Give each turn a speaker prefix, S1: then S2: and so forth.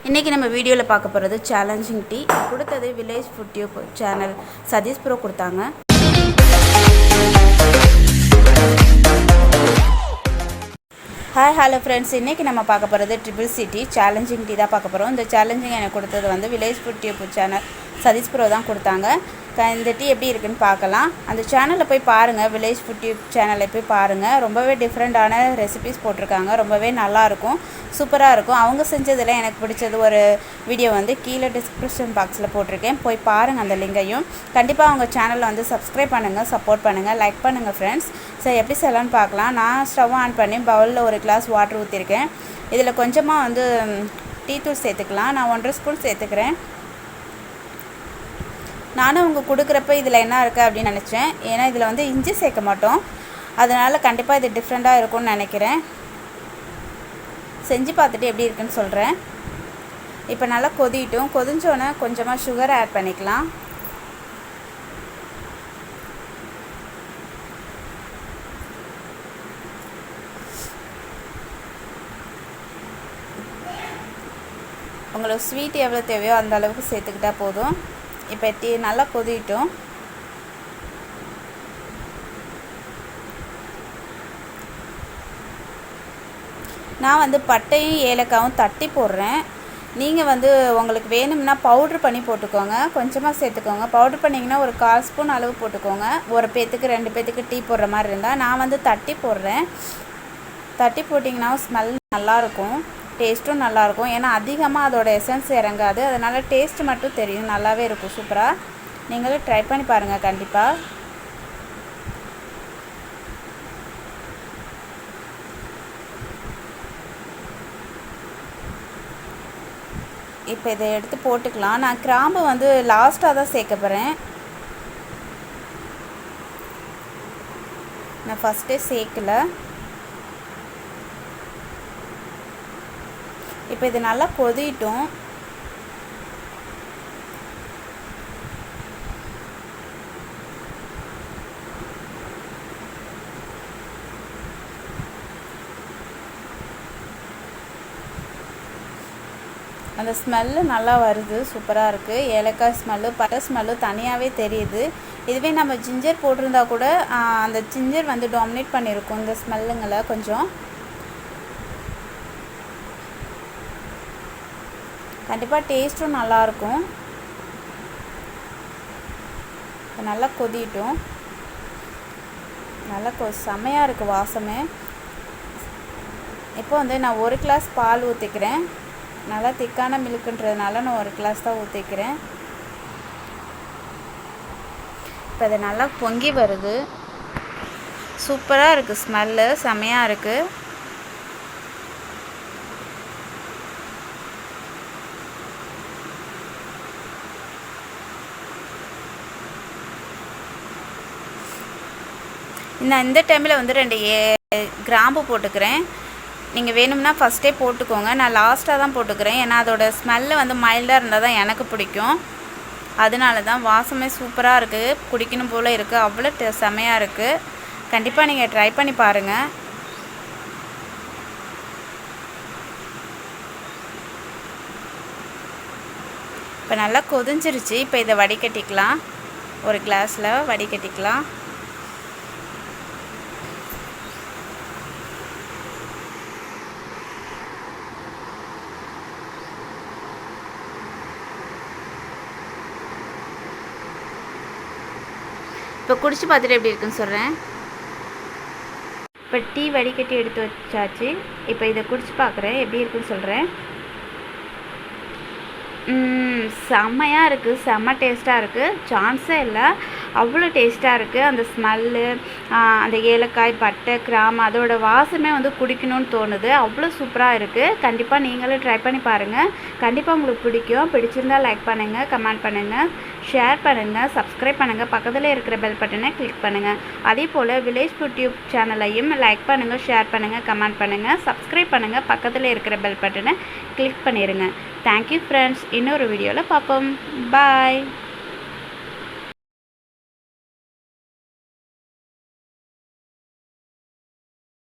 S1: இன்றைக்கி நம்ம வீடியோவில் பார்க்க போகிறது சேலஞ்சிங் டீ. கொடுத்தது village food tube channel Sathish bro கொடுத்தாங்க. ஹலோ ஃப்ரெண்ட்ஸ், இன்றைக்கி நம்ம பார்க்க போகிறது CCC TEA சேலஞ்சிங் டீ தான் பார்க்க போகிறோம். இந்த சேலஞ்சிங் எனக்கு கொடுத்தது வந்து village food tube channel Sathish bro தான் கொடுத்தாங்க. இந்த டீ எப்படி இருக்குன்னு பார்க்கலாம். அந்த சேனலில் போய் பாருங்கள், வில்லேஜ் ஃபுட் டியூப் சேனலில் போய் பாருங்கள். ரொம்பவே டிஃப்ரெண்ட்டான ரெசிபிஸ் போட்டிருக்காங்க. ரொம்பவே நல்லாயிருக்கும், சூப்பராக இருக்கும். அவங்க செஞ்சதில் எனக்கு பிடிச்சது ஒரு வீடியோ வந்து கீழே டிஸ்கிரிப்ஷன் பாக்ஸில் போட்டிருக்கேன், போய் பாருங்கள் அந்த லிங்கையும். கண்டிப்பாக அவங்க சேனலில் வந்து சப்ஸ்கிரைப் பண்ணுங்கள், சப்போர்ட் பண்ணுங்கள், லைக் பண்ணுங்கள் ஃப்ரெண்ட்ஸ். சரி, எப்படி செய்யலான்னு பார்க்கலாம். நான் ஸ்டவ் ஆன் பண்ணி பவுலில் ஒரு கிளாஸ் வாட்டர் ஊற்றிருக்கேன். இதில் கொஞ்சமாக வந்து டீ தூள் சேர்த்துக்கலாம். நான் 1.5 ஸ்பூன் சேர்த்துக்கிறேன். நானும் அவங்க கொடுக்குறப்ப இதில் என்ன இருக்குது அப்படின்னு நினச்சேன். ஏன்னா இதில் வந்து இஞ்சி சேர்க்க மாட்டோம், அதனால் கண்டிப்பாக இது டிஃப்ரெண்ட்டாக இருக்கும்னு நினைக்கிறேன். செஞ்சு பார்த்துட்டு எப்படி இருக்குன்னு சொல்கிறேன். இப்போ நல்லா கொதிட்டும். கொதிஞ்சோன்னே கொஞ்சமாக சுகர் ஆட் பண்ணிக்கலாம். உங்களுக்கு ஸ்வீட் எவ்வளோ தேவையோ அந்த அளவுக்கு சேர்த்துக்கிட்டால் போதும். இப்போ டீ நல்லா கொதிட்டும். நான் வந்து பட்டையும் ஏலக்காவும் தட்டி போடுறேன். நீங்கள் வந்து உங்களுக்கு வேணும்னா பவுட்ரு பண்ணி போட்டுக்கோங்க, கொஞ்சமாக சேர்த்துக்கோங்க. பவுட்ரு பண்ணிங்கன்னா ஒரு 1/4 ஸ்பூன் அளவு போட்டுக்கோங்க. ஒரு பேத்துக்கு 2 பேத்துக்கு டீ போடுற மாதிரி இருந்தால். நான் வந்து தட்டி போடுறேன். தட்டி போட்டிங்கன்னா ஸ்மெல் நல்லாயிருக்கும், டேஸ்ட்டும் நல்லாயிருக்கும். ஏன்னா அதிகமாக அதோட எசன்ஸ் இறங்காது, அதனால் டேஸ்ட்டு மட்டும் தெரியும், நல்லாவே இருக்கும், சூப்பராக. நீங்களும் ட்ரை பண்ணி பாருங்கள் கண்டிப்பாக. இப்போ இதை எடுத்து போட்டுக்கலாம். நான் கிராம்பு வந்து லாஸ்ட்டாக தான் சேர்க்க போகிறேன், நான் ஃபஸ்ட்டே சேர்க்கலை. இப்போ இது நல்லா கொதிட்டும். அந்த ஸ்மெல்லு நல்லா வருது, சூப்பராக இருக்குது. ஏலக்காய் ஸ்மெல்லு, பட்டை ஸ்மெல்லு தனியாகவே தெரியுது. இதுவே நம்ம ஜிஞ்சர் போட்டிருந்தா கூட அந்த ஜிஞ்சர் வந்து டாமினேட் பண்ணியிருக்கும் இந்த ஸ்மெல்லுங்களை கொஞ்சம். கண்டிப்பாக டேஸ்ட்டும் நல்லாயிருக்கும். நல்லா கொதிட்டும். நல்லா செம்மையாக இருக்குது வாசமே. இப்போ வந்து நான் 1 கிளாஸ் பால் ஊற்றிக்கிறேன். நல்லா திக்கான மில்க்குன்றதுனால நான் 1 கிளாஸ் தான் ஊற்றிக்கிறேன். இப்போ அது நல்லா பொங்கி வருது, சூப்பராக இருக்குது, ஸ்மெல்லு செம்மையாக இருக்குது. நான் இந்த டைமில் வந்து 2 கிராம்பு போட்டுக்கிறேன். நீங்கள் வேணும்னா ஃபஸ்ட்டே போட்டுக்கோங்க, நான் லாஸ்ட்டாக தான் போட்டுக்கிறேன். ஏன்னா அதோட ஸ்மெல்லு வந்து மைல்டாக இருந்தால் தான் எனக்கு பிடிக்கும், அதனால தான். வாசமே சூப்பராக இருக்குது, குடிக்கணும் போல் இருக்குது, அவ்வளோ செமையாக இருக்குது. கண்டிப்பாக நீங்கள் ட்ரை பண்ணி பாருங்கள். இப்போ நல்லா கொதிஞ்சிருச்சு. இப்போ இதை வடிகட்டிக்கலாம், ஒரு கிளாஸில் வடிகட்டிக்கலாம். இப்போ குடிச்சு பார்த்துட்டு எப்படி இருக்குன்னு சொல்கிறேன். இப்போ டீ வடிகட்டி எடுத்து வச்சாச்சு. இப்போ இதை குடிச்சு பார்க்குறேன், எப்படி இருக்குன்னு சொல்கிறேன். செம்மையாக இருக்குது, செம்ம டேஸ்ட்டாக இருக்குது, சான்ஸே இல்லை, அவ்வளோ டேஸ்ட்டாக இருக்குது. அந்த ஸ்மெல்லு, அந்த ஏலக்காய், பட்டை, கிராம்பு, அதோட வாசமே வந்து குடிக்கணும்னு தோணுது, அவ்வளோ சூப்பராக இருக்குது. கண்டிப்பாக நீங்களும் ட்ரை பண்ணி பாருங்கள், கண்டிப்பாக உங்களுக்கு பிடிக்கும். பிடிச்சிருந்தால் லைக் பண்ணுங்கள், கமெண்ட் பண்ணுங்கள், ஷேர் பண்ணுங்கள், சப்ஸ்கிரைப் பண்ணுங்கள், பக்கத்தில் இருக்கிற பெல் பட்டனை கிளிக் பண்ணுங்கள். அதே போல் வில்லேஜ் ஃபுட் டியூப் சேனலையும் லைக் பண்ணுங்கள், ஷேர் பண்ணுங்கள், கமெண்ட் பண்ணுங்கள், சப்ஸ்கிரைப் பண்ணுங்கள், பக்கத்தில் இருக்கிற பெல் பட்டனை கிளிக் பண்ணிடுங்க. Thank you friends. இன்னொரு வீடியோவில் பார்ப்போம். பாய்.